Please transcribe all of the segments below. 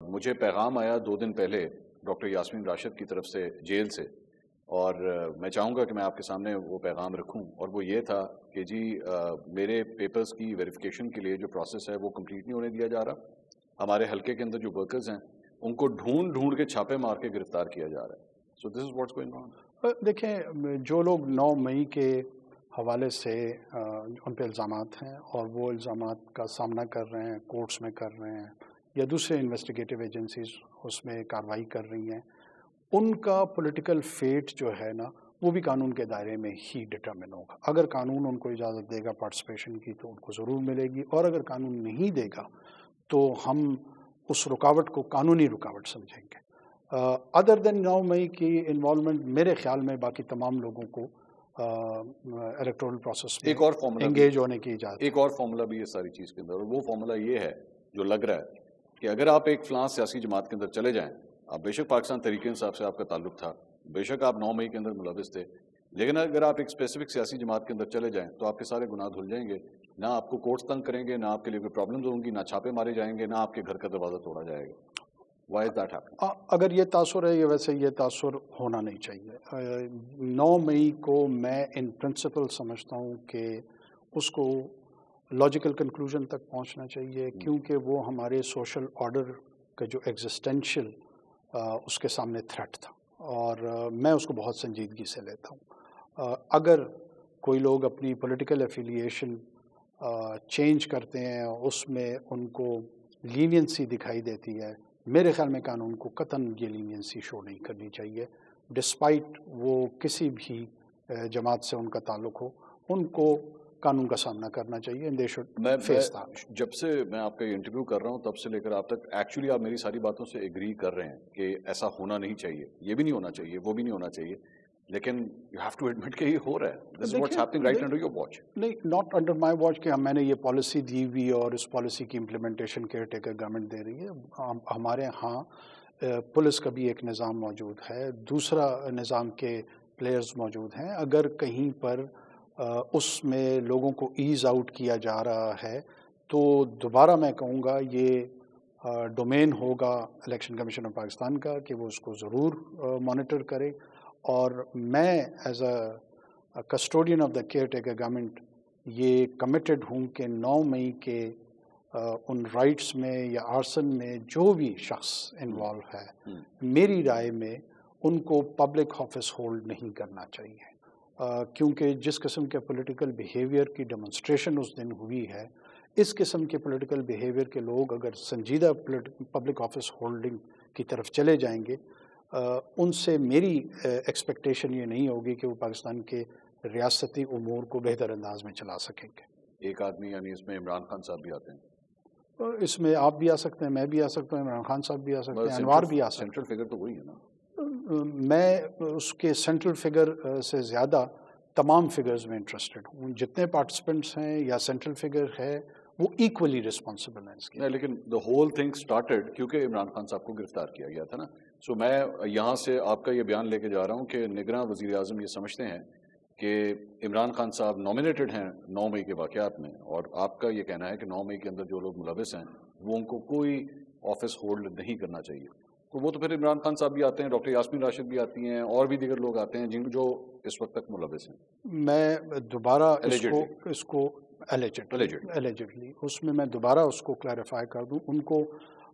مجھے پیغام آیا 2 دن پہلے ڈاکٹر یاسمین راشد کی طرف سے جیل سے، اور میں چاہوں گا کہ میں آپ کے سامنے وہ پیغام رکھوں، اور وہ یہ تھا کہ جی میرے پیپرز کی ویریفیکیشن کے لیے جو پروسیس ہے وہ کمپلیٹ نہیں ہونے دیا جا رہا، ہمارے حلقے کے اندر جو ورکرز ہیں ان کو ڈھونڈ کے چھاپے مار کے گرفتار کیا جا رہا ہے. سو دس از واٹس گوئنگ آن. دیکھیں، جو لوگ 9 مئی کے حوالے سے ان پہ الزامات ہیں اور وہ الزامات کا سامنا کر رہے ہیں، کورٹس میں کر رہے ہیں یا دوسرے انویسٹیگیٹو ایجنسیز اس میں کارروائی کر رہی ہیں، ان کا پولیٹیکل فیٹ جو ہے نا وہ بھی قانون کے دائرے میں ہی ڈٹرمن ہوگا. اگر قانون ان کو اجازت دے گا پارٹیسپیشن کی تو ان کو ضرور ملے گی، اور اگر قانون نہیں دے گا تو ہم اس رکاوٹ کو قانونی رکاوٹ سمجھیں گے. ادر دین 9 مئی کی انوالومنٹ میرے خیال میں باقی تمام لوگوں کو الیکٹورل پروسیس میں ایک اور فارمولا انگیج ہونے کی اجازت. ایک اور فارمولا بھی ہے ساری چیز کے اندر، اور وہ فارمولا یہ ہے جو لگ رہا ہے کہ اگر آپ ایک فلاں سیاسی جماعت کے اندر چلے جائیں، آپ بے شک پاکستان تحریک انصاف سے آپ کا تعلق تھا، بے شک آپ 9 مئی کے اندر ملوث تھے، لیکن اگر آپ ایک اسپیسیفک سیاسی جماعت کے اندر چلے جائیں تو آپ کے سارے گناہ دھل جائیں گے. نہ آپ کو کورٹس تنگ کریں گے، نہ آپ کے لیے کوئی پرابلمز ہوں گی، نہ چھاپے مارے جائیں گے، نہ آپ کے گھر کا دروازہ توڑا جائے گا. Why is that happening? اگر یہ تاثر ہے، ویسے یہ تاثر ہونا نہیں چاہیے. 9 مئی کو میں ان پرنسپل سمجھتا ہوں کہ اس کو لاجیکل کنکلوژن تک پہنچنا چاہیے، کیونکہ وہ ہمارے سوشل آرڈر کا جو ایگزسٹینشیل اس کے سامنے تھریٹ تھا، اور میں اس کو بہت سنجیدگی سے لیتا ہوں. اگر کوئی لوگ اپنی پولیٹیکل ایفیلیشن چینج کرتے ہیں، اس میں ان کو لینینسی دکھائی دیتی ہے، میرے خیال میں قانون کو قطعاً یہ لینینسی شو نہیں کرنی چاہیے، ڈسپائٹ وہ کسی بھی جماعت سے ان کا تعلق ہو. ان کو قانون کا سامنا کرنا چاہیے. They should face that. جب سے میں آپ کا یہ انٹرویو کر رہا ہوں تب سے لے کر آپ تک ایکچولی آپ میری ساری باتوں سے ایگری کر رہے ہیں کہ ایسا ہونا نہیں چاہیے، یہ بھی نہیں ہونا چاہیے، وہ بھی نہیں ہونا چاہیے، لیکن یو ہیو ٹو ایڈمٹ کہ یہ ہو رہا ہے. This is what's happening right under your watch. نہیں، ناٹ انڈر مائی واچ کہ میں نے یہ پالیسی دی ہوئی اور اس پالیسی کی امپلیمنٹیشن کیئر ٹیکر گورنمنٹ دے رہی ہے. ہمارے ہاں پولیس کا بھی ایک نظام موجود ہے، دوسرا نظام کے پلیئرز موجود ہیں. اگر کہیں پر اس میں لوگوں کو ایز آؤٹ کیا جا رہا ہے تو دوبارہ میں کہوں گا یہ ڈومین ہوگا الیکشن کمیشن آف پاکستان کا کہ وہ اس کو ضرور مانیٹر کرے. اور میں as a custodian of the care taker government یہ کمیٹڈ ہوں کہ 9 مئی کے ان رائٹس میں یا آرسن میں جو بھی شخص انوالو ہے، میری رائے میں ان کو پبلک آفس ہولڈ نہیں کرنا چاہیے، کیونکہ جس قسم کے پولیٹیکل بیہیویئر کی ڈیمونسٹریشن اس دن ہوئی ہے، اس قسم کے پولیٹیکل بیہیویئر کے لوگ اگر سنجیدہ پبلک آفس ہولڈنگ کی طرف چلے جائیں گے، ان سے میری ایکسپیکٹیشن یہ نہیں ہوگی کہ وہ پاکستان کے ریاستی امور کو بہتر انداز میں چلا سکیں گے. ایک آدمی یعنی اس میں عمران خان صاحب بھی آتے ہیں، اس میں آپ بھی آ سکتے ہیں، میں بھی آ سکتا ہوں، عمران خان صاحب بھی آ سکتے ہیں، انوار بھی آ سکتے ہیں. سینٹرل فگر تو وہی ہے نا. میں اس کے سینٹرل فگر سے زیادہ تمام فگرز میں انٹرسٹڈ ہوں. جتنے پارٹیسپینٹس ہیں یا سینٹرل فگر ہے وہ ایکولی رسپانسبل ہیں اس کے. لیکن دا ہول تھنگ سٹارٹڈ کیونکہ عمران خان صاحب کو گرفتار کیا گیا تھا نا. سو میں یہاں سے آپ کا یہ بیان لے کے جا رہا ہوں کہ نگراں وزیر اعظم یہ سمجھتے ہیں کہ عمران خان صاحب نامینیٹڈ ہیں 9 مئی کے واقعات میں، اور آپ کا یہ کہنا ہے کہ 9 مئی کے اندر جو لوگ ملوث ہیں وہ ان کو کوئی آفس ہولڈ نہیں کرنا چاہیے. تو وہ تو پھر عمران خان صاحب بھی آتے ہیں، ڈاکٹر یاسمین راشد بھی آتی ہیں، اور بھی دیگر لوگ آتے ہیں جن جو اس وقت تک ملوث ہیں. میں دوبارہ اس کو ایلیجڈلی اس میں دوبارہ اس کو کلیریفائی کر دوں. ان کو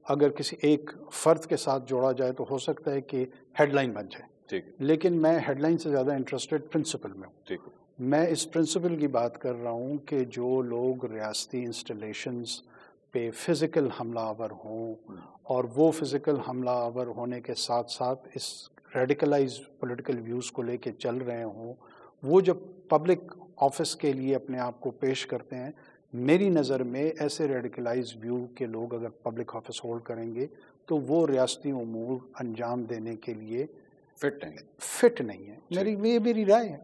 اگر کسی ایک فرد کے ساتھ جوڑا جائے تو ہو سکتا ہے کہ ہیڈ لائن بن جائے، لیکن میں ہیڈ لائن سے زیادہ انٹرسٹڈ پرنسپل میں ہوں. میں اس پرنسپل کی بات کر رہا ہوں کہ جو لوگ ریاستی انسٹالیشنز پہ فزیکل حملہ آور ہوں، اور وہ فزیکل حملہ آور ہونے کے ساتھ ساتھ اس ریڈیکلائز پولیٹیکل ویوز کو لے کے چل رہے ہوں، وہ جب پبلک آفس کے لیے اپنے آپ کو پیش کرتے ہیں، میری نظر میں ایسے ریڈیکلائز ویو کے لوگ اگر پبلک آفس ہولڈ کریں گے تو وہ ریاستی امور انجام دینے کے لیے فٹ نہیں ہے. میری رائے ہے.